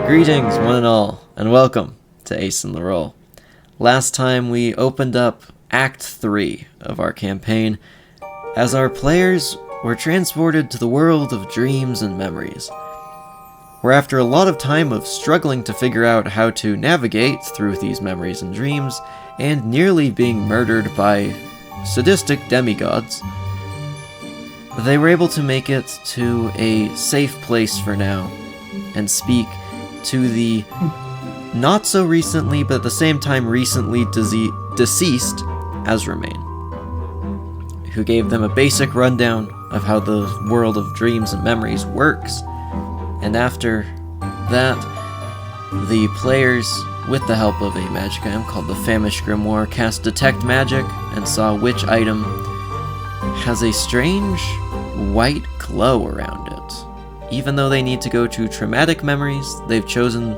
Greetings, one and all, and welcome to Ace in the Roll. Last time we opened up Act 3 of our campaign as our players were transported to the world of dreams and memories, where after a lot of time of struggling to figure out how to navigate through these memories and dreams, and nearly being murdered by sadistic demigods, they were able to make it to a safe place for now and speak to the not so recently, but at the same time recently deceased Azramain, who gave them a basic rundown of how the world of dreams and memories works. And after that, the players, with the help of a magic item called the Famished Grimoire, cast Detect Magic and saw which item has a strange white glow around it. Even though they need to go to traumatic memories, they've chosen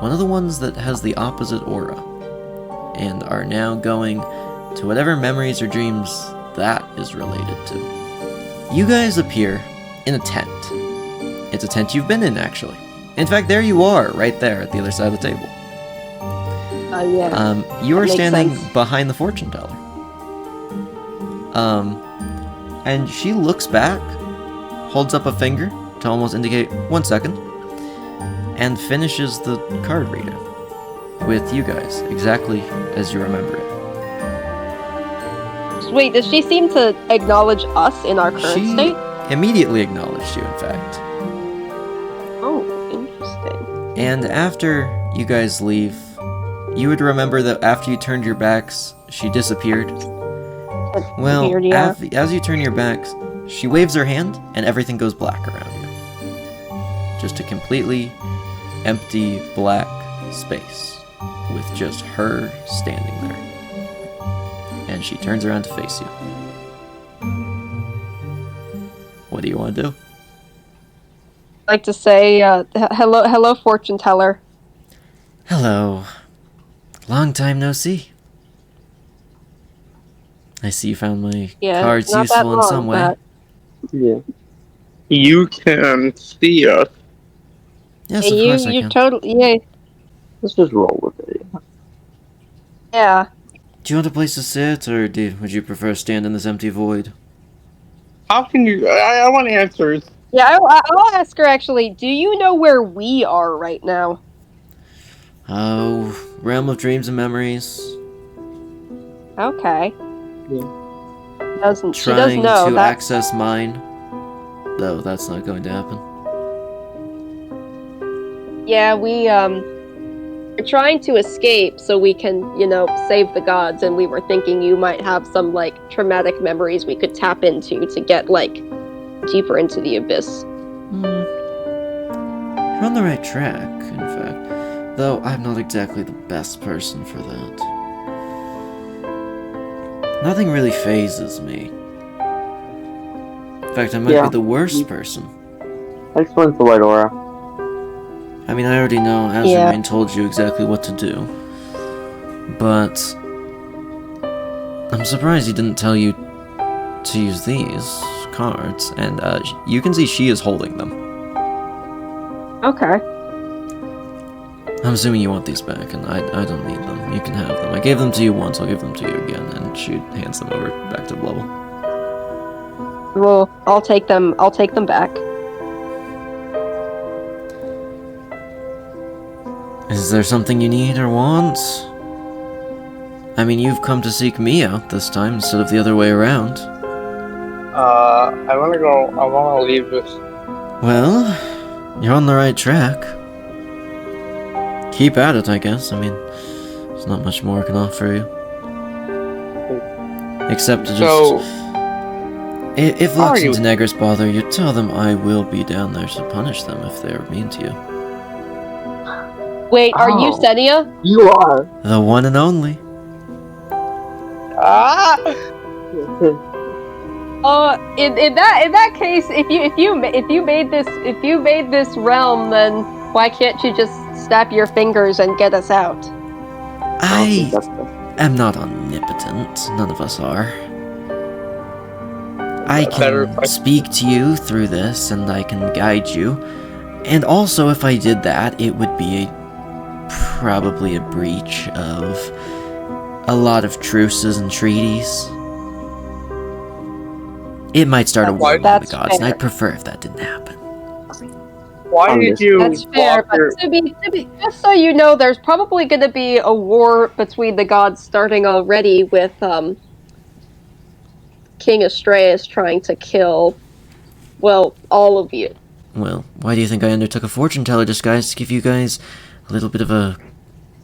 one of the ones that has the opposite aura, and are now going to whatever memories or dreams that is related to. You guys appear in a tent. It's a tent you've been in, actually. In fact, there you are, right there at the other side of the table. Yeah. You are That makes standing sense. behind the fortune teller. And she looks back, holds up a finger to almost indicate 1 second, and finishes the card reading with you guys, exactly as you remember it. Wait, does she seem to acknowledge us in our current She state? immediately acknowledged you, in fact. Oh, interesting. And after you guys leave, you would remember that after you turned your backs, she disappeared. Well, Weird, yeah. as you turn your backs, she waves her hand, and everything goes black around you. Just a completely empty black space, with just her standing there. And she turns around to face you. What do you want to do? I'd like to say, hello, fortune teller. Hello. Long time no see. I see you found my Yeah, cards not that useful in long, some way. but- Yeah. You can see us. Yes, Yeah, of course I you can. totally, yeah, Let's just roll with it. yeah. Do you want a place to sit, or would you prefer to stand in this empty void? How can you? I want answers. Yeah, I'll ask her actually, do you know where we are right now? Oh, Realm of Dreams and Memories. Okay. Yeah. She does Trying know to that. access mine. Though that's not going to happen. Yeah, we're trying to escape so we can, save the gods, and we were thinking you might have some, traumatic memories we could tap into to get, deeper into the abyss. You're on the right track, in fact. Though I'm not exactly the best person for that. Nothing really phases me. In fact, I might Yeah. be the worst person. That explains the white aura. I mean, I already know Yeah. Azramain told you exactly what to do. But I'm surprised he didn't tell you to use these cards. And you can see she is holding them. Okay. I'm assuming you want these back, and I don't need them. You can have them. I gave them to you once, I'll give them to you again. And she hands them over back to Blubble. Well, I'll take them back. Is there something you need or want? I mean, you've come to seek me out this time instead of the other way around. I wanna go. I wanna leave this. Well, you're on the right track. Keep at it, I guess. I mean, there's not much more I can offer you. Except to just... So, if How are Lux and you? Tenegris bother you, tell them I will be down there to punish them if they are mean to you. Wait, are you Oh. Senia? you are. The one and only. Ah! In that case, if you made this realm, then why can't you just snap your fingers and get us out? I am not omnipotent. None of us are. I Better if I- can speak to you through this, and I can guide you. And also, if I did that, it would would be probably a breach of a lot of truces and treaties. It might start a war among the That's gods, and fair. I'd prefer if that didn't happen. Why did you That's fair, walk your... but to be, just so you know, there's probably going to be a war between the gods starting already with King Astraeus trying to kill, well, all of you. Well, why do you think I undertook a fortune teller disguise to give you guys a little bit of a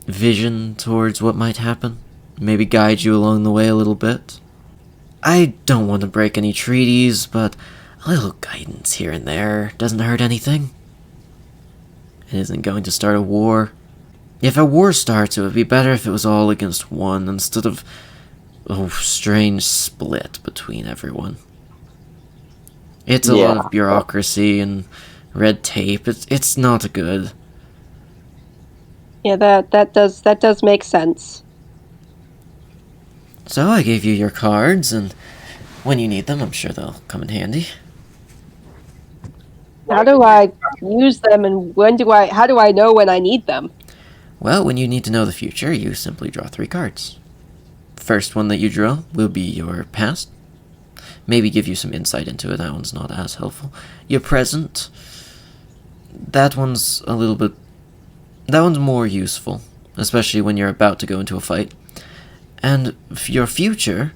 vision towards what might happen? Maybe guide you along the way a little bit? I don't want to break any treaties, but a little guidance here and there doesn't hurt anything. It isn't going to start a war. If a war starts, it would be better if it was all against one instead of a strange split between everyone. It's a lot of bureaucracy and red tape. It's not good. Yeah, that does make sense. So I gave you your cards, and when you need them, I'm sure they'll come in handy. How do I use them, and how do I know when I need them? Well, when you need to know the future, you simply draw 3 cards. First one that you draw will be your past. Maybe give you some insight into it. That one's not as helpful. Your present. That one's more useful, especially when you're about to go into a fight. And your future,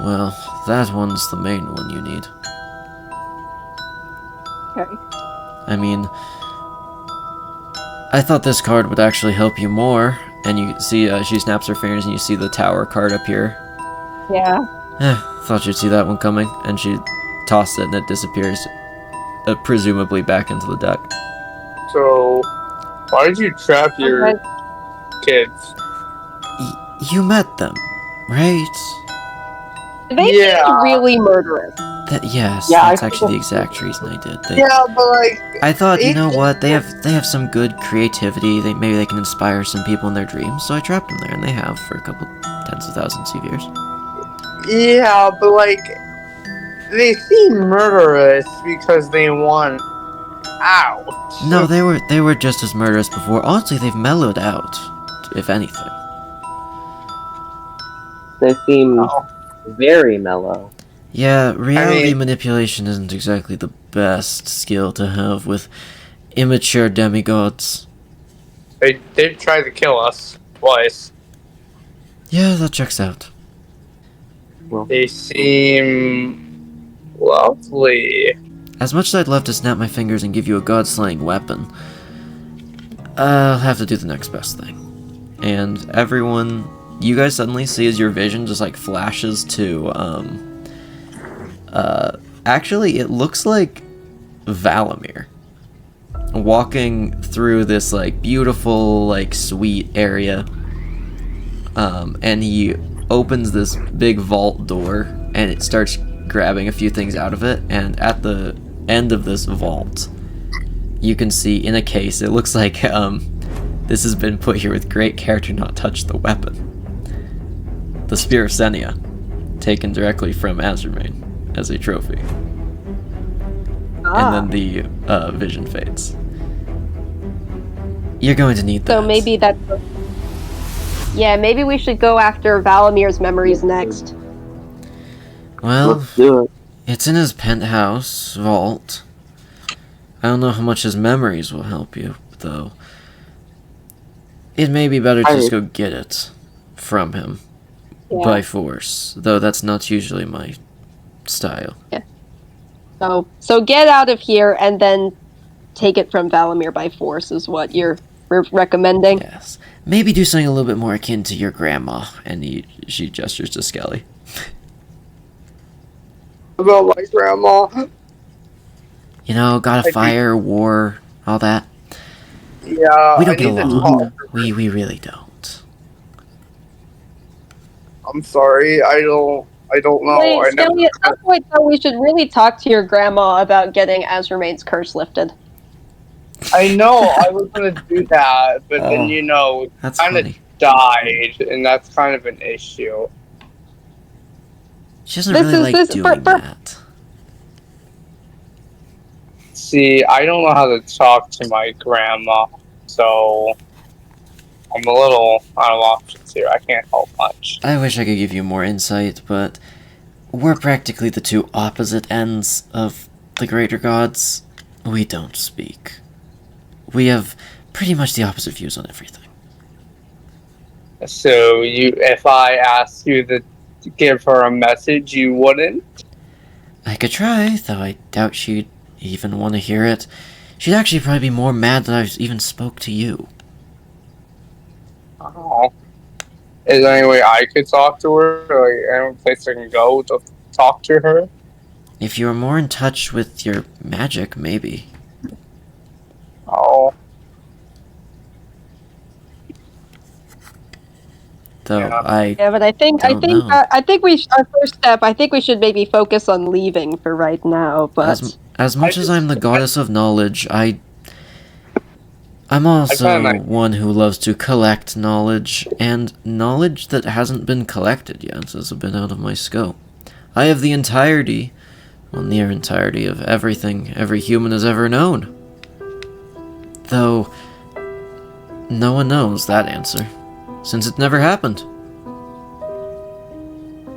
well, that one's the main one you need. Okay. I mean, I thought this card would actually help you more. And you see, she snaps her fingers and you see the tower card up here. Yeah. Thought you'd see that one coming. And she tossed it and it disappears, presumably back into the deck. So, why did you trap your kids? You met them, right? They seem really murderous. Yes, Yeah, that's I actually the exact reason I did. Yeah, but like... I thought, you know what, they have some good creativity, maybe they can inspire some people in their dreams, so I trapped them there, and they have for a couple tens of thousands of years. Yeah, but like... They seem murderous because they want out. No, they were just as murderous before. Honestly, they've mellowed out, if anything. They seem very mellow. Yeah, reality manipulation isn't exactly the best skill to have with immature demigods. They did try to kill us twice. Yeah, that checks out. They seem lovely. As much as I'd love to snap my fingers and give you a god-slaying weapon, I'll have to do the next best thing. And everyone, you guys suddenly see as your vision just like flashes to, actually it looks like Valamir walking through this like beautiful like suite area, and he opens this big vault door and it starts grabbing a few things out of it, and at the end of this vault you can see in a case, it looks like this has been put here with great care to not touch the weapon, the Spear of Senia, taken directly from Azurmane as a trophy. And then the vision fades. You're going to need that. So maybe that's... Yeah, maybe we should go after Valamir's memories next. Well, Let's do it. it's in his penthouse vault. I don't know how much his memories will help you, though. It may be better to just go get it from him by force, though that's not usually my style. Yeah. So get out of here and then take it from Valamir by force is what you're recommending? Yes. Maybe do something a little bit more akin to your grandma. And she gestures to Skelly. About my grandma. You know, got a fire, war, all that. Yeah, We don't I get need to along. talk. We really don't. I'm sorry, I don't know. Wait, I never... Skelly, at some point though, we should really talk to your grandma about getting Azurmane's curse lifted. I know, I was gonna do that, but then, you know, That's kind of funny. died, and that's kind of an issue. She doesn't really like doing that. See, I don't know how to talk to my grandma. So I'm a little out of options here. I can't help much. I wish I could give you more insight, but we're practically the two opposite ends of the greater gods. We don't speak. We have pretty much the opposite views on everything. So if I asked you to give her a message, you wouldn't? I could try, though I doubt she'd even want to hear it. She'd actually probably be more mad that I even spoke to you. Oh. Is there any way I could talk to her? Like, any place I can go to talk to her? If you were more in touch with your magic, maybe. Oh. Though Yeah. Yeah, but I think Don't know. our first step. I think we should maybe focus on leaving for right now. But as much as I'm the goddess of knowledge, I'm also kinda- one who loves to collect knowledge, and knowledge that hasn't been collected yet has been out of my scope. I have the entirety, well, near entirety of everything every human has ever known. Though, no one knows that answer, since it never happened.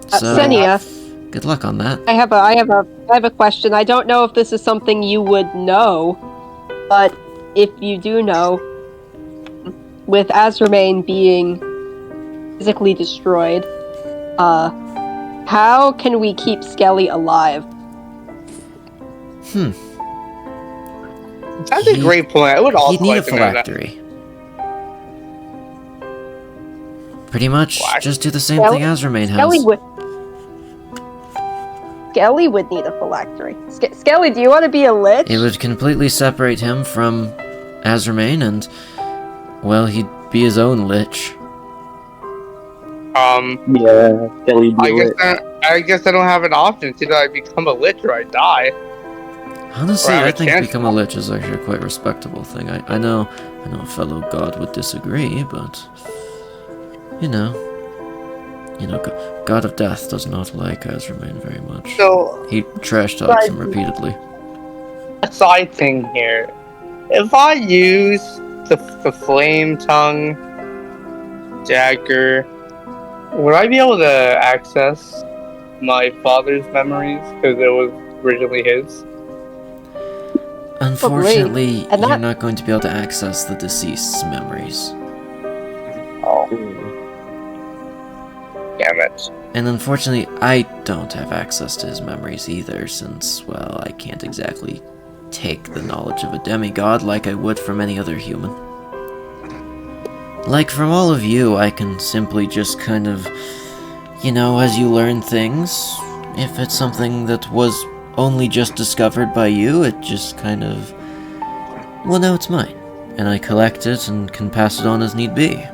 So, Senia, good luck on that. I have a question. I don't know if this is something you would know, but if you do know, with Azurmane being physically destroyed, how can we keep Skelly alive? That's a great point. I would also He'd need a like to know that. phylactery. Pretty much, What? just do the same Skelly- thing Azurmane Skelly has. would. Skelly would need a phylactery. Skelly, do you want to be a lich? It would completely separate him from Azurmane, and, well, he'd be his own lich. Yeah, Skelly I guess I don't have an option. It's either I become a lich or I die. Honestly, Or have I a think chance. become a lich is actually a quite respectable thing. I know a fellow god would disagree, but you know, God of Death does not like Azurmane very much. So, He trash talks him repeatedly. a side thing here. If I use the flame tongue dagger, would I be able to access my father's memories because it was originally his? Unfortunately, And you're that- not going to be able to access the deceased's memories. Oh, damn it. And unfortunately, I don't have access to his memories either, since, well, I can't exactly take the knowledge of a demigod like I would from any other human. Like from all of you, I can simply just kind of, as you learn things, if it's something that was only just discovered by you, it just kind of, well, now it's mine. And I collect it and can pass it on as need be.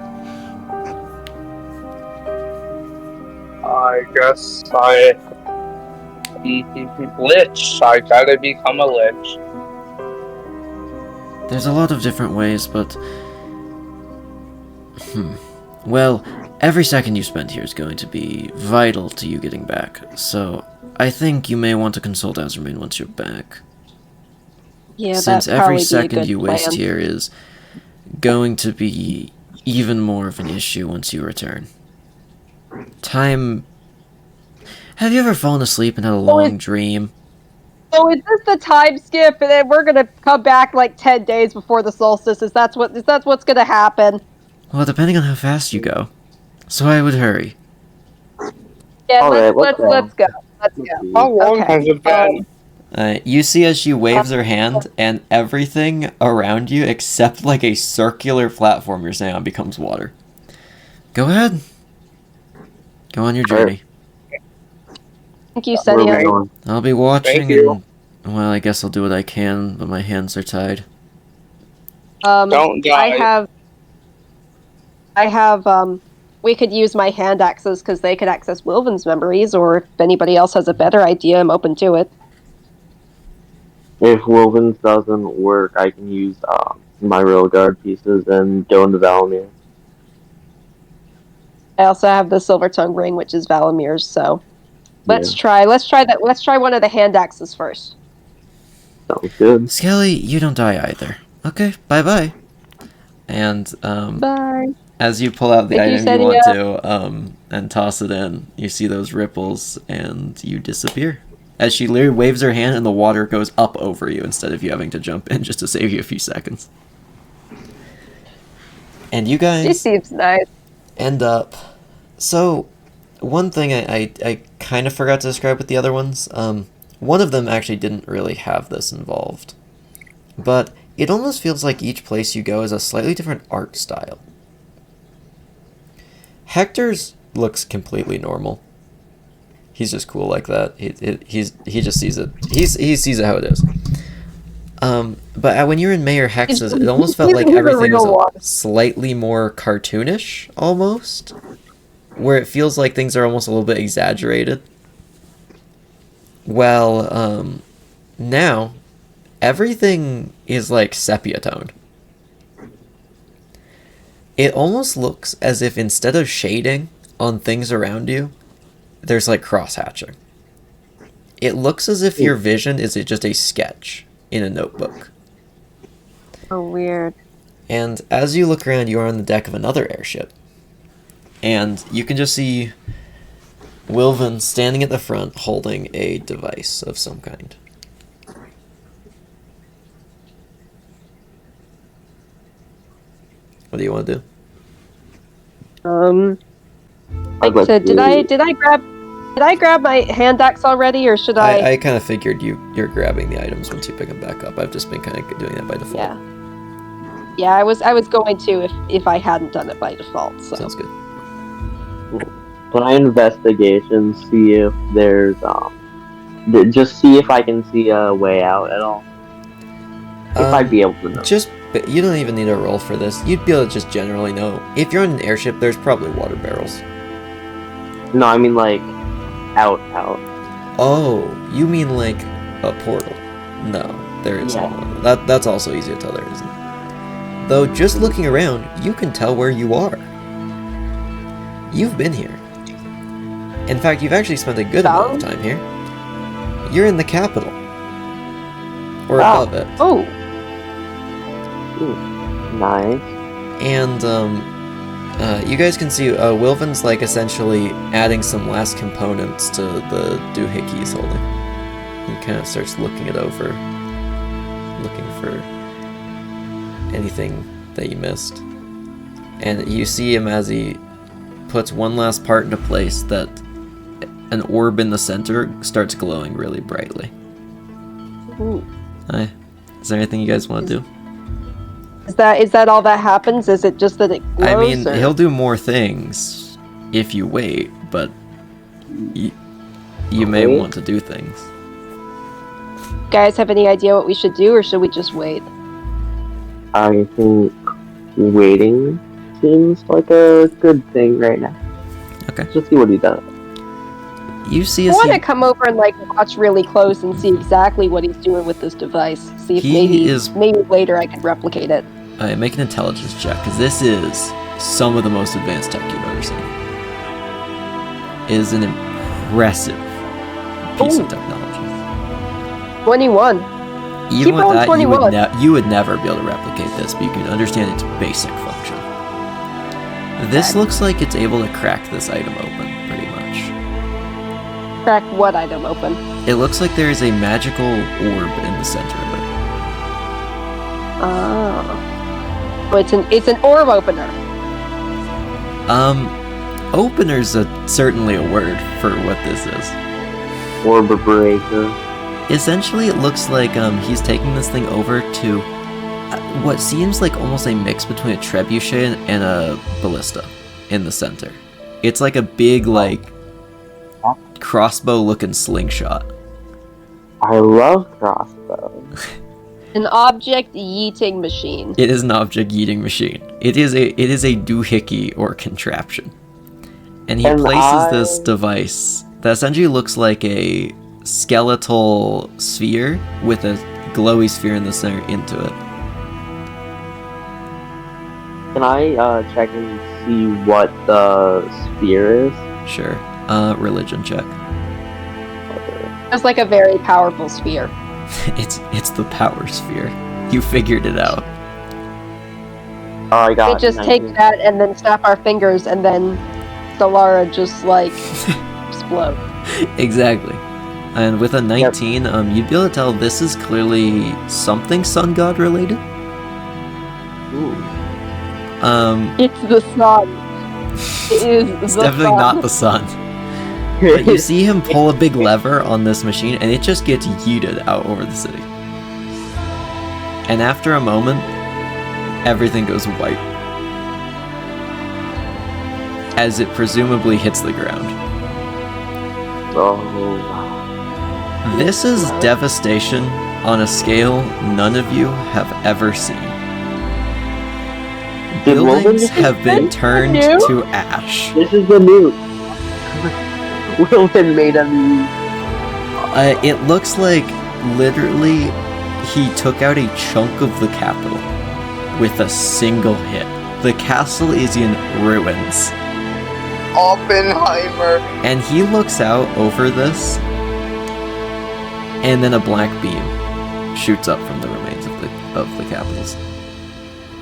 I guess lich. I gotta become a lich. There's a lot of different ways, but... Well, every second you spend here is going to be vital to you getting back, so I think you may want to consult Azurmane once you're back. Yeah, Since that'd every probably be a second good you waste plan. here is going to be even more of an issue once you return. Time... Have you ever fallen asleep and had a long dream? So is this the time skip, and then we're gonna come back like 10 days before the solstice? Is that what's gonna happen? Well, depending on how fast you go. So I would hurry. Yeah, Alright, let's go. Let's go. How long Okay. has it been? You see as she waves her hand, and everything around you, except like a circular platform you're standing on, becomes water. Go ahead. Go on your journey. Thank you, Where are we Senia. going? I'll be watching, Thank you. and, well, I guess I'll do what I can, but my hands are tied. Don't die. I have, we could use my hand axes because they could access Wilvin's memories, or if anybody else has a better idea, I'm open to it. If Woven's doesn't work, I can use my rail guard pieces and go into Valamir. I also have the Silver Tongue ring, which is Valamir's, so let's try that. Let's try one of the hand axes first. Sounds good. Skelly, you don't die either. Okay, bye-bye. And Bye. as you pull out the Thank you, item you want Sedia. to and toss it in, you see those ripples and you disappear. As she literally waves her hand and the water goes up over you instead of you having to jump in just to save you a few seconds. And you She guys seems nice. end up. So, one thing I kind of forgot to describe with the other ones. One of them actually didn't really have this involved. But it almost feels like each place you go is a slightly different art style. Hector's looks completely normal. He's just cool like that. He just sees it. He sees it how it is. But when you're in Mayor Hex's, it almost felt like He's a everything real one. was slightly more cartoonish, almost, where it feels like things are almost a little bit exaggerated. Well, now everything is like sepia toned. It almost looks as if instead of shading on things around you, there's like cross-hatching. It looks as if your vision is just a sketch in a notebook. Oh, weird. And as you look around, you are on the deck of another airship. And you can just see Wilvin standing at the front holding a device of some kind. What do you want to do? I'd like So to- did I grab my hand axe already, or should I? I kind of figured you're grabbing the items once you pick them back up. I've just been kind of doing that by default. Yeah, I was going to if I hadn't done it by default. So Sounds good. Can I investigation, see if there's just see if I can see a way out at all? If I'd be able to know. But you don't even need a roll for this. You'd be able to just generally know. If you're on an airship, there's probably water barrels. No, I mean like out. Oh, you mean like a portal? No, there isn't Yeah. one. That's also easy to tell there isn't. Though just looking around, you can tell where you are. You've been here. In fact, you've actually spent a good amount of time here. You're in the capital. Or Wow. above it. Oh, Nice. And you guys can see Wilvin's like essentially adding some last components to the doohickey he's holding. He kind of starts looking it over, looking for anything that you missed. And you see him as he puts one last part into place, that an orb in the center starts glowing really brightly. ooh. Hi. Is there anything you guys want to do? Is that all that happens? Is it just that it glows? I mean, or? he'll do more things if you wait, but you may Wait? want to do things. Guys have any idea what we should do, or should we just wait? I think waiting seems like a good thing right now. Okay. Just see what he does. You see I a want to scene. come over and like watch really close and see exactly what he's doing with this device. See if He is- maybe later I could replicate it. Make an intelligence check, because this is some of the most advanced tech you've ever seen. It is an impressive piece Ooh. of technology. 21. Even Keep with rolling that, 21. you would never be able to replicate this, but you can understand its basic function. This Okay. looks like it's able to crack this item open, pretty much. Crack what item open? It looks like there is a magical orb in the center of it. Oh. It's an orb opener. Opener's certainly a word for what this is. Orb breaker. Essentially, it looks like he's taking this thing over to what seems like almost a mix between a trebuchet and a ballista in the center. It's like a big, like, crossbow-looking slingshot. I love crossbow. An object yeeting machine. It is an object eating machine. It is a doohickey or contraption. And he And places this I- device that essentially looks like a skeletal sphere with a glowy sphere in the center into it. Can I check and see what the sphere is? Sure. Religion check. It's like a very powerful sphere. It's the power sphere. You figured it out. Oh, I got We just 19. take that and then snap our fingers, and then Solara just like explode. Exactly. And with a 19, you'd be able to tell this is clearly something sun god related. Ooh. It's the sun. It is It's the definitely sun. not the sun. But you see him pull a big lever on this machine, and it just gets yeeted out over the city. And after a moment, everything goes white. As it presumably hits the ground. Oh. This is devastation on a scale none of you have ever seen. Did Wilvin Buildings just have been This is turned new? to ash. This is the nuke. Wilvin made a nuke. It looks like literally he took out a chunk of the capital with a single hit. The castle is in ruins. Oppenheimer. And he looks out over this, and then a black beam shoots up from the remains of the capitals.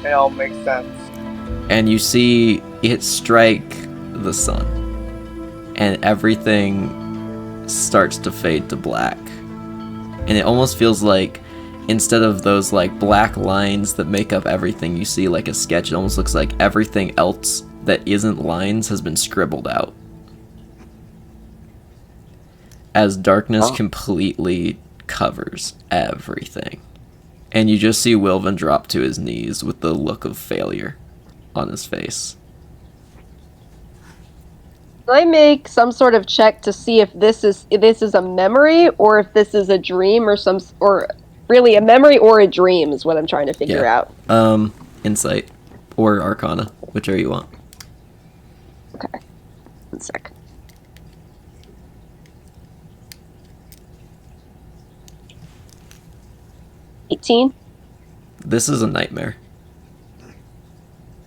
It all makes sense. And you see it strike the sun, and everything starts to fade to black. And it almost feels like instead of those like black lines that make up everything you see like a sketch, it almost looks like everything else that isn't lines has been scribbled out. As darkness completely covers everything. And you just see Wilvin drop to his knees with the look of failure on his face. Can I make some sort of check to see if this is a memory or if this is a dream or really a memory or a dream is what I'm trying to figure out. Insight or Arcana, whichever you want. Okay. 1 sec. $18? This is a nightmare.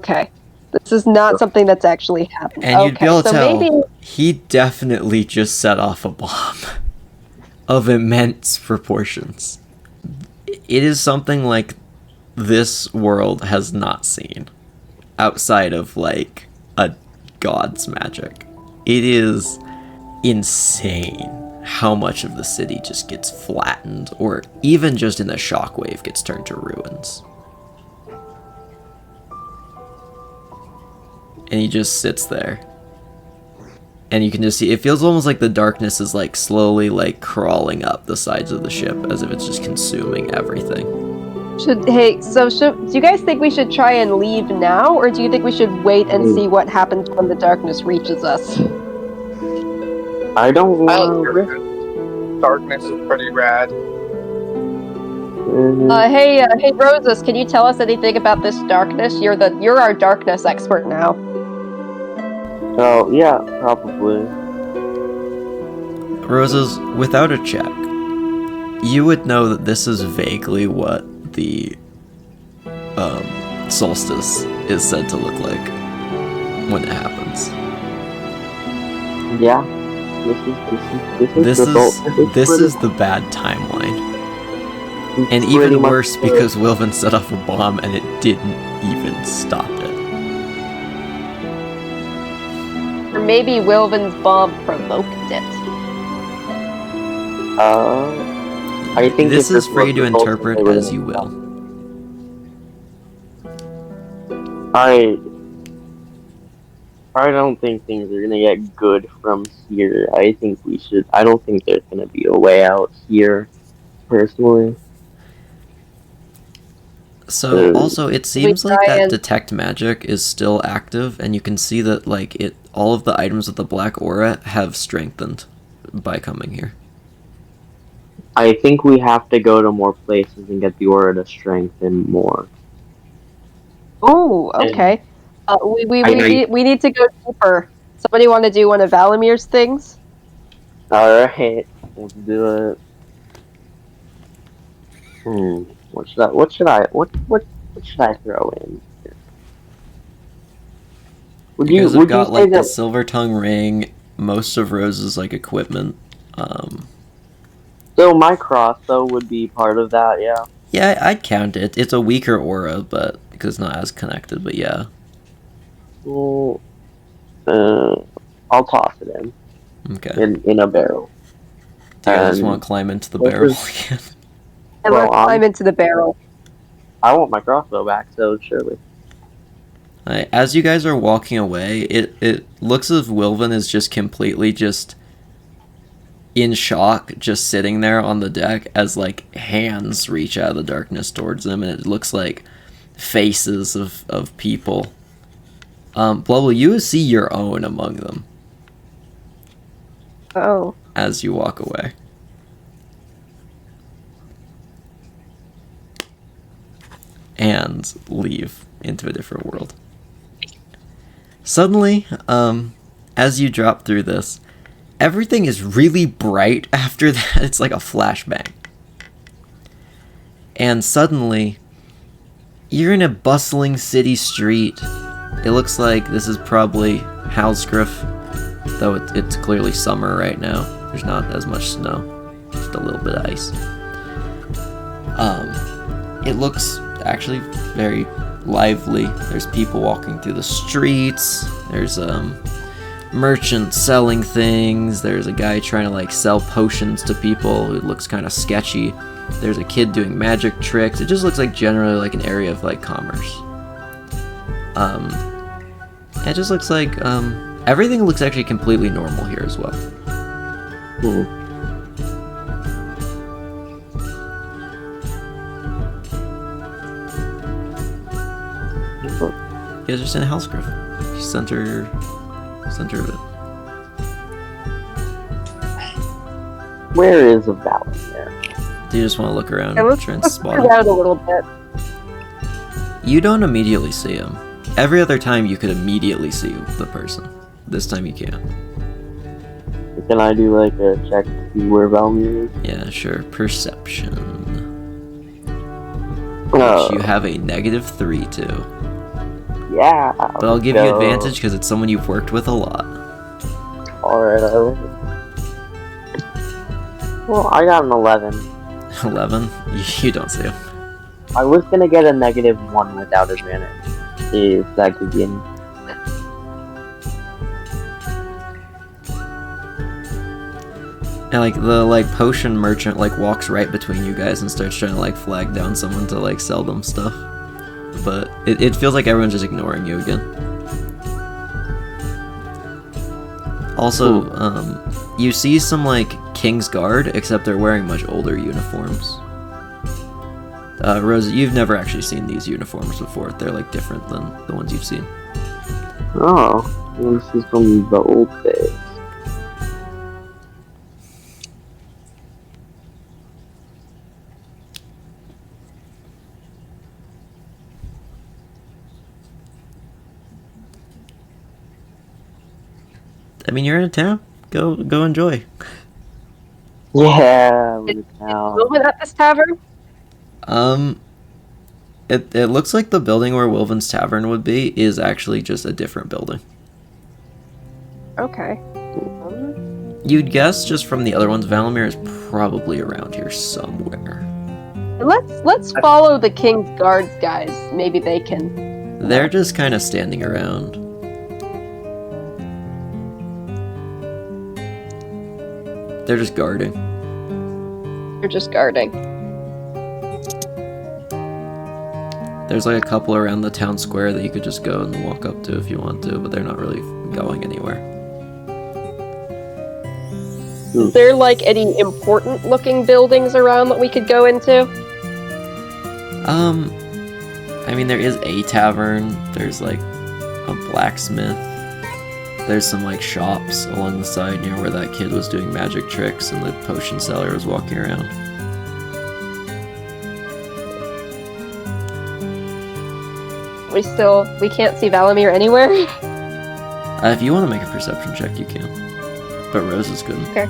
Okay. This is not something that's actually happened. And you'd be able to so tell maybe he definitely just set off a bomb of immense proportions. It is something like this world has not seen outside of like a god's magic. It is insane how much of the city just gets flattened or even just in the shockwave gets turned to ruins. And he just sits there. And you can just see, it feels almost like the darkness is like slowly like crawling up the sides of the ship as if it's just consuming everything. do you guys think we should try and leave now, or do you think we should wait and see what happens when the darkness reaches us? I don't I want like to. darkness is pretty rad. Hey, Roses, can you tell us anything about this darkness? You're our darkness expert now. Oh, yeah, probably. Roses, without a check, you would know that this is vaguely what the solstice is said to look like when it happens. Yeah. This is the bad timeline. And pretty even much worse because Wilvin set off a bomb and it didn't even stop it. Or maybe Wilvin's bomb provoked it. I think This if is for you to was the solstice, interpret they would've- as you will. I don't think things are gonna get good from here. I don't think there's gonna be a way out here, personally. So also it seems like try that and- detect magic is still active and you can see that like all of the items with the black aura have strengthened by coming here. I think we have to go to more places and get the aura to strengthen more. Oh, okay. We I- need to go deeper. Somebody want to do one of Valamir's things? Alright, let's do it. What should I throw in? You guys have got say like the that- silver tongue ring, most of Rose's like equipment. So my crossbow would be part of that, yeah. Yeah, I'd count it. It's a weaker aura, but because it's not as connected. But yeah. Well, I'll toss it in. Okay. In a barrel. Do you guys And want to climb into the what barrel was- again? And Well, let's climb into the barrel. I want my crossbow back, so surely. As you guys are walking away, it looks as if Wilvin is just completely just in shock, just sitting there on the deck as like hands reach out of the darkness towards him, and it looks like faces of people. Blubble, you see your own among them Oh. as you walk away. And leave into a different world. Suddenly, as you drop through this, everything is really bright after that. It's like a flashbang. And suddenly, you're in a bustling city street. It looks like this is probably Halsgriff, though it's clearly summer right now. There's not as much snow, just a little bit of ice. It looks actually very lively. There's people walking through the streets. There's merchants selling things. There's a guy trying to like sell potions to people. It looks kind of sketchy. There's a kid doing magic tricks. It just looks like generally like an area of like commerce. It just looks like everything looks actually completely normal here as well. Hmm. You guys are in Halsgriff. Center of it. Where is a valley there? Do you just want to look around Yeah, and let's try and look spot him? around a little bit. You don't immediately see him. Every other time you could immediately see the person. This time you can't. Can I do like a check to see where Valmir is? Yeah, sure. Perception. Oh, Which you have a -3 to. yeah. But I'll give you advantage because it's someone you've worked with a lot. Alright, well, I got an 11. 11? You don't see him. I was gonna get a -1 without advantage. If that could be any. And like the potion merchant walks right between you guys and starts trying to flag down someone to sell them stuff. But it feels like everyone's just ignoring you again. Also, you see some King's Guard, except they're wearing much older uniforms. Rosa, you've never actually seen these uniforms before. They're different than the ones you've seen. Oh, this is from the old days. I mean, you're in a town. Go enjoy. Yeah, look now. Wilvin at this tavern? It looks like the building where Wilvin's Tavern would be is actually just a different building. Okay. You'd guess just from the other ones, Valamir is probably around here somewhere. Let's follow the King's Guards guys. Maybe they can. They're just kind of standing around. They're just guarding. They're just guarding. There's a couple around the town square that you could just go and walk up to if you want to, but they're not really going anywhere. Is there any important looking buildings around that we could go into? I mean, there is a tavern. There's a blacksmith. There's some shops along the side near where that kid was doing magic tricks and the potion seller was walking around. We can't see Valamir anywhere? If you want to make a perception check, you can. But Rose is good. Okay.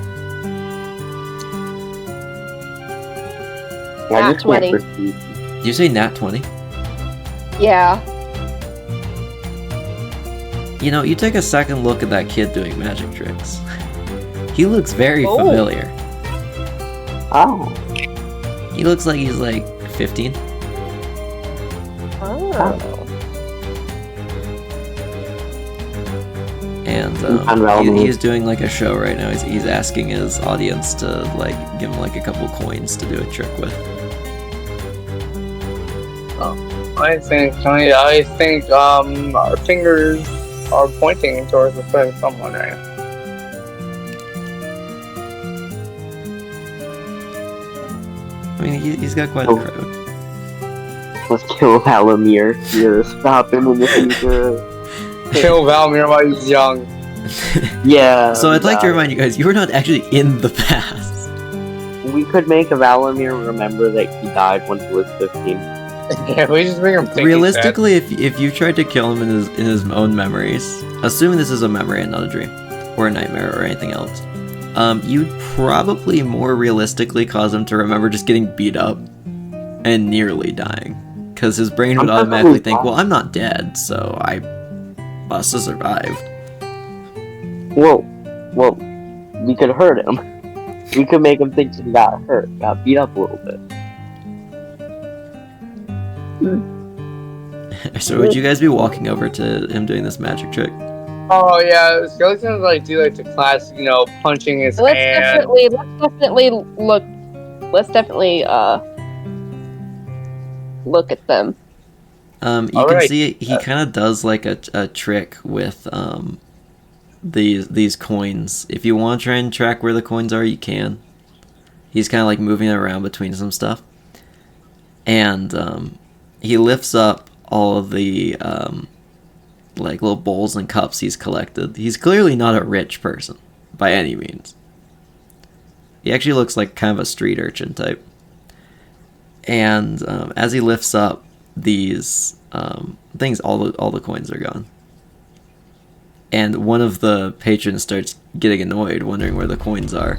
I Nat just went 20. for speed. Did you say nat 20? Yeah. You know, you take a second look at that kid doing magic tricks. He looks very Oh. familiar. Oh, He looks like he's 15. Oh. And he's doing like a show right now. He's asking his audience to like give him like a couple coins to do a trick with. I think our fingers are pointing towards the certain someone, right? I mean, he's got quite a crowd. Let's kill Valamir. You're stopping in the future. Kill Valamir while he's young. Yeah. So I'd like to remind you guys, you were not actually in the past. We could make Valamir remember that he died when he was 15. Yeah, we just make him think Realistically, if you tried to kill him in his own memories, assuming this is a memory and not a dream, or a nightmare or anything else, you'd probably more realistically cause him to remember just getting beat up and nearly dying. Because his brain would automatically think, well, I'm not dead, so I must have survived. Well, we could hurt him. We could make him think he got hurt, got beat up a little bit. So would you guys be walking over to him doing this magic trick? Oh yeah, Skeleton's like do like the class, punching his hand. Let's definitely look at them. You can see he kind of does like a trick with these coins. If you want to try and track where the coins are, you can. He's kind of like moving it around between some stuff, and he lifts up all of the like little bowls and cups he's collected. He's clearly not a rich person by any means. He actually looks like kind of a street urchin type. And as he lifts up these things, all the coins are gone. And one of the patrons starts getting annoyed, wondering where the coins are.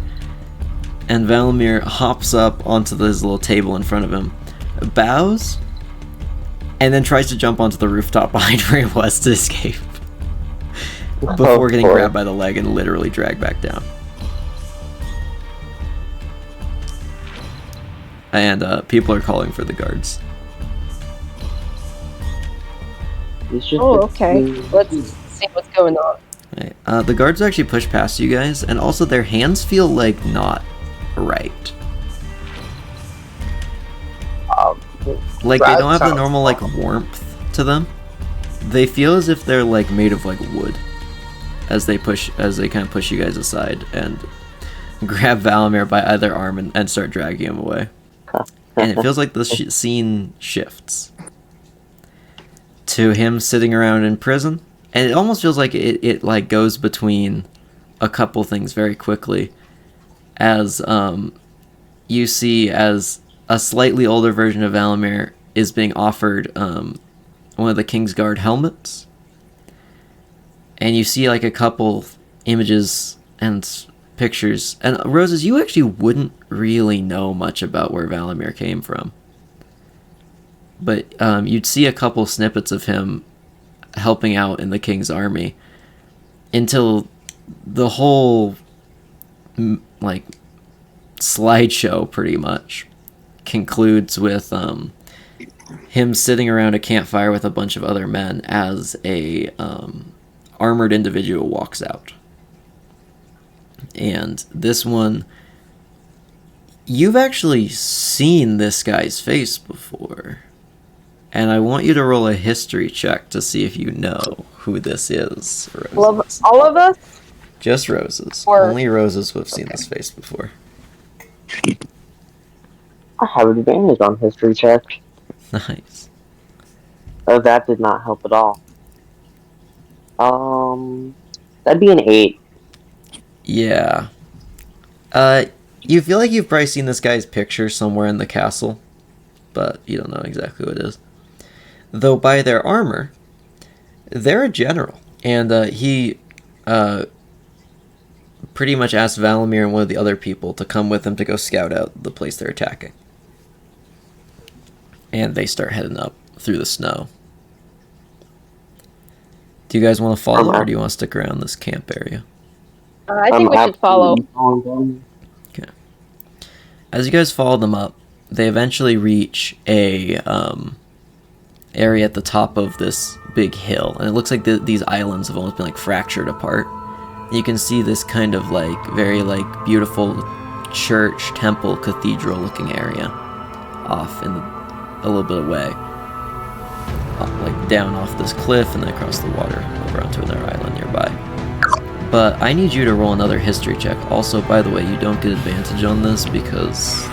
And Valamir hops up onto this little table in front of him, bows, and then tries to jump onto the rooftop behind where he was to escape. Before getting grabbed by the leg and literally dragged back down. And people are calling for the guards. Oh, okay. Let's see what's going on. Right. The guards actually push past you guys, and also their hands feel like not right. Like they don't have the normal like warmth to them. They feel as if they're like made of like wood. As they kind of push you guys aside and grab Valamir by either arm and start dragging him away. And it feels like the scene shifts to him sitting around in prison, and it almost feels like it like goes between a couple things very quickly, as you see as a slightly older version of Valamir is being offered one of the Kingsguard helmets, and you see like a couple images and pictures. And Roses, you actually wouldn't really know much about where Valamir came from, but you'd see a couple snippets of him helping out in the King's army until the whole like slideshow pretty much concludes with him sitting around a campfire with a bunch of other men as a armored individual walks out. And this one, you've actually seen this guy's face before. And I want you to roll a history check to see if you know who this is. Roses. All of us? Just Roses. Or... Only Roses would have seen this face before. I have an advantage on history check. Nice. Oh, that did not help at all. That'd be an 8. Yeah. You feel like you've probably seen this guy's picture somewhere in the castle, but you don't know exactly who it is. Though by their armor, they're a general, and he pretty much asked Valamir and one of the other people to come with him to go scout out the place they're attacking. And they start heading up through the snow. Do you guys want to follow, or do you want to stick around this camp area? I think we should follow. Okay. As you guys follow them up, they eventually reach a area at the top of this big hill, and it looks like these islands have almost been like fractured apart. You can see this kind of like very like beautiful church, temple, cathedral looking area off in a little bit away, like down off this cliff and then across the water over onto another island nearby. But I need you to roll another history check. Also, by the way, you don't get advantage on this because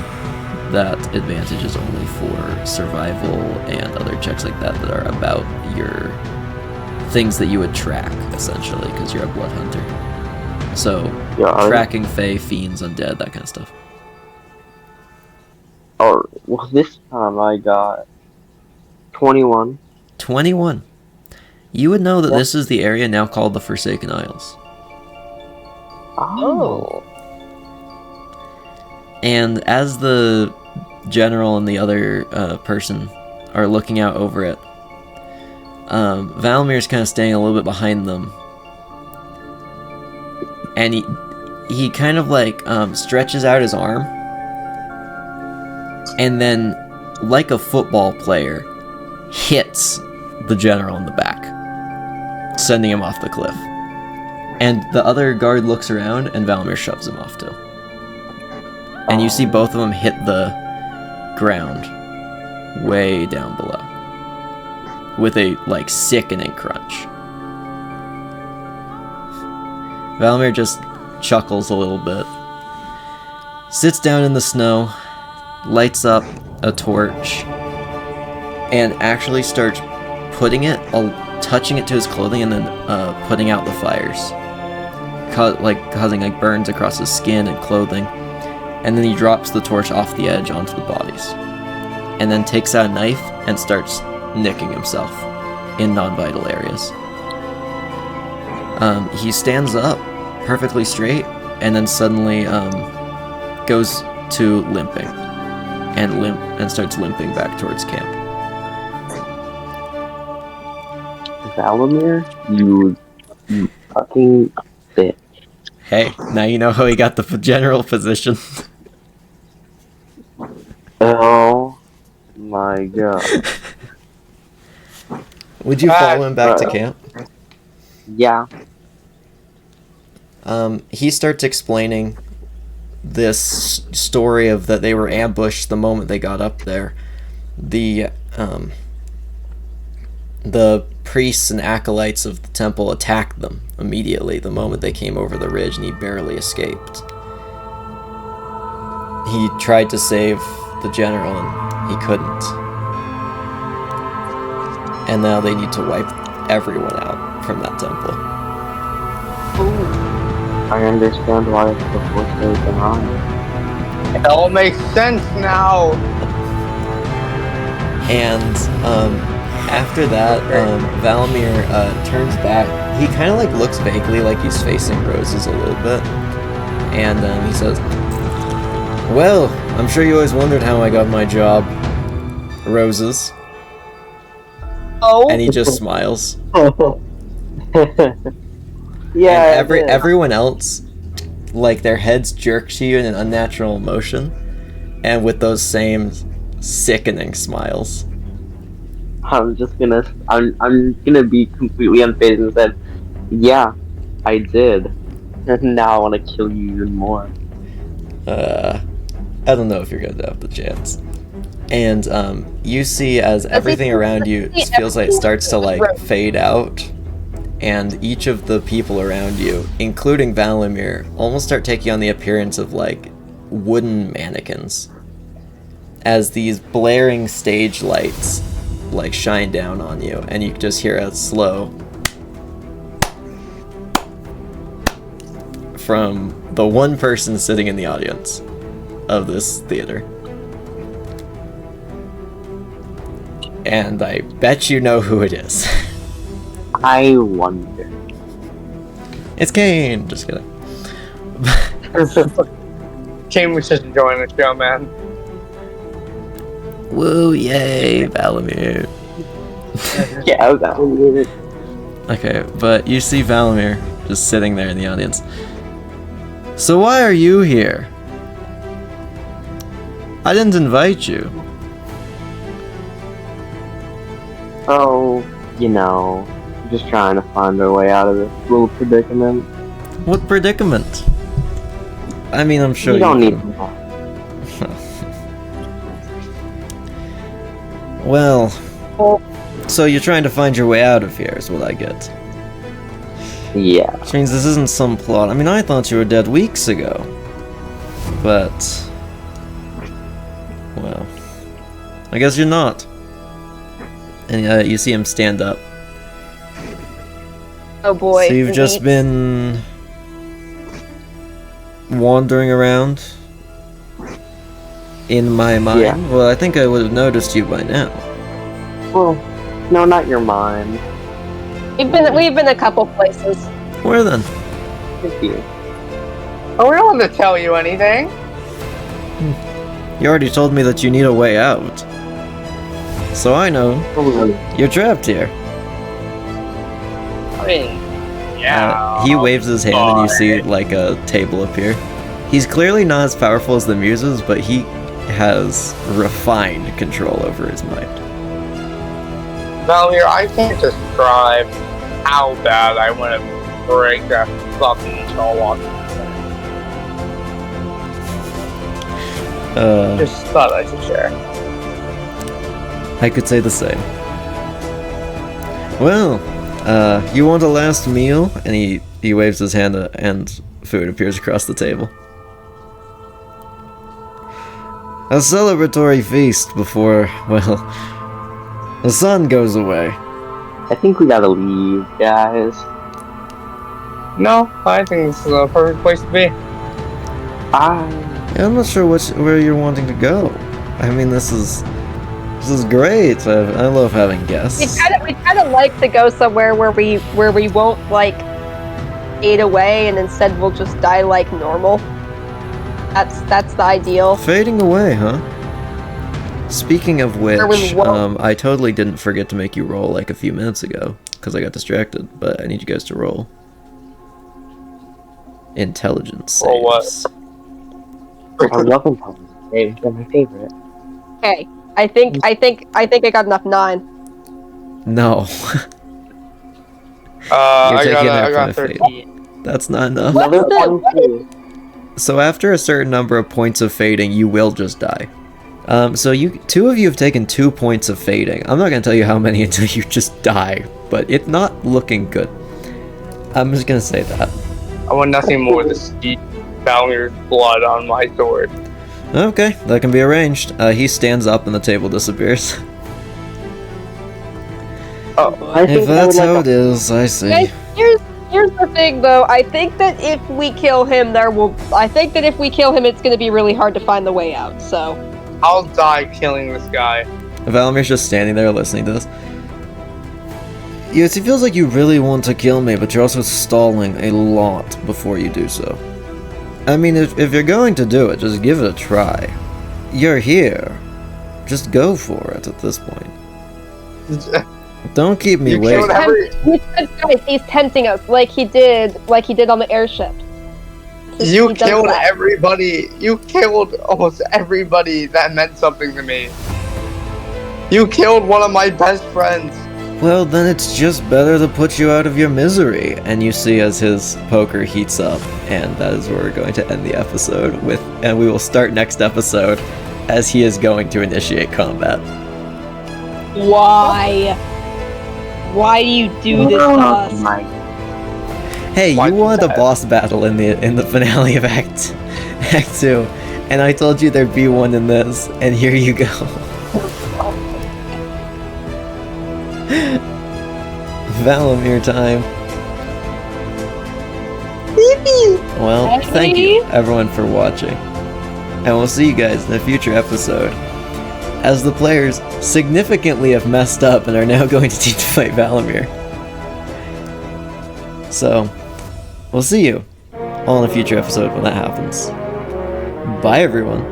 that advantage is only for survival and other checks like that that are about your things that you would track, essentially, because you're a blood hunter. So, tracking fae, fiends, undead, that kind of stuff. Oh, well, this time I got 21. 21. You would know that this is the area now called the Forsaken Isles. Oh. And as the general and the other person are looking out over it, Valmir's kind of staying a little bit behind them. And he kind of like stretches out his arm. And then, like a football player, hits the general in the back, sending him off the cliff. And the other guard looks around, and Valmir shoves him off too. And you see both of them hit the ground way down below with a like sickening crunch. Valmir just chuckles a little bit, sits down in the snow, lights up a torch, and actually starts putting it, touching it to his clothing, and then putting out the fires, causing like burns across his skin and clothing. And then he drops the torch off the edge onto the bodies, and then takes out a knife and starts nicking himself in non-vital areas. He stands up perfectly straight, and then suddenly goes to limping, and starts limping back towards camp. Valamir, you fucking bitch. Hey, now you know how he got the general position. Oh my god. Would you follow him back to camp? Yeah. He starts explaining this story of that they were ambushed the moment they got up there. The priests and acolytes of the temple attacked them immediately the moment they came over the ridge, and he barely escaped. He tried to save the general, and he couldn't. And now they need to wipe everyone out from that temple. I understand why it's the Forsaken Isles. It all makes sense now. And after that, Valamir turns back. He kind of like looks vaguely like he's facing Roses a little bit, and he says, "Well, I'm sure you always wondered how I got my job, Roses." Oh. And he just smiles. Yeah. And everyone else, like their heads jerk to you in an unnatural motion, and with those same sickening smiles. I'm gonna be completely unfazed and said, yeah, I did. And now I want to kill you even more. I don't know if you're gonna have the chance. And you see as everything around you feels like it starts to like fade out, and each of the people around you, including Valamir, almost start taking on the appearance of like wooden mannequins, as these blaring stage lights like shine down on you, and you just hear a slow from the one person sitting in the audience of this theater. And I bet you know who it is. I wonder. It's Kane! Just kidding. Kane was just enjoying the show, man. Woo, yay, Valamir. Yeah, that was weird. Okay, but you see Valamir just sitting there in the audience. So why are you here? I didn't invite you. Oh, just trying to find our way out of this little predicament. What predicament? I mean, I'm sure You don't need can- to know. Well, so you're trying to find your way out of here is what I get. Yeah. Which means this isn't some plot. I mean, I thought you were dead weeks ago. But... well... I guess you're not. And you see him stand up. Oh boy. So you've just been... wandering around? In my mind? Yeah. Well, I think I would have noticed you by now. Well, no, not your mind. We've been a couple places. Where then? Thank you. Oh, we don't have to tell you anything. You already told me that you need a way out. So I know. You're trapped here. I mean, yeah. He waves his hand and you see like a table appear. He's clearly not as powerful as the muses, but he has refined control over his mind. Valir, I can't describe how bad I want to break that fucking skull off. Just thought I should share. I could say the same. Well, you want a last meal? And he waves his hand and food appears across the table. A celebratory feast before, well, the sun goes away. I think we gotta leave, guys. No, I think this is a perfect place to be. Yeah, I'm not sure where you're wanting to go. I mean, this is great. I love having guests. We'd kind of like to go somewhere where we won't like fade away, and instead we'll just die like normal. That's the ideal. Fading away, huh? Speaking of which, we won't. I totally didn't forget to make you roll like a few minutes ago because I got distracted. But I need you guys to roll intelligence Roll what? saves. I love intelligence saves. They're my favorite. Okay, I think I got enough 9. No, I taking that got from a fate. 13. that's not enough. Another the- one too. So after a certain number of points of fading, you will just die. So two of you have taken 2 points of fading. I'm not gonna tell you how many until you just die, but it's not looking good. I'm just gonna say that. I want nothing more than see Valir's blood on my sword. Okay, that can be arranged. He stands up and the table disappears. Oh, I think If I would that's how like it is, I see. Guys, here's the thing though. I think that if we kill him, it's gonna be really hard to find the way out. So I'll die killing this guy. Valmir's just standing there listening to this. Yes, it feels like you really want to kill me, but you're also stalling a lot before you do so. I mean, if you're going to do it, just give it a try. You're here. Just go for it at this point. Don't keep me You waiting. killed every- guys, he's tempting us like he did on the airship. You He does killed that. everybody. You killed almost everybody that meant something to me. You killed one of my best friends. Well, then it's just better to put you out of your misery. And you see as his poker heats up, and that is where we're going to end the episode with, and we will start next episode as he is going to initiate combat. Why? Why do you do this to Oh us? my. Hey, Why you wanted a that? boss battle in the finale of Act 2, and I told you there'd be one in this, and here you go. Valamir time. Well, thank you everyone for watching, and we'll see you guys in a future episode. As the players significantly have messed up and are now going to need to fight Valamir. So, we'll see you all in a future episode when that happens. Bye everyone.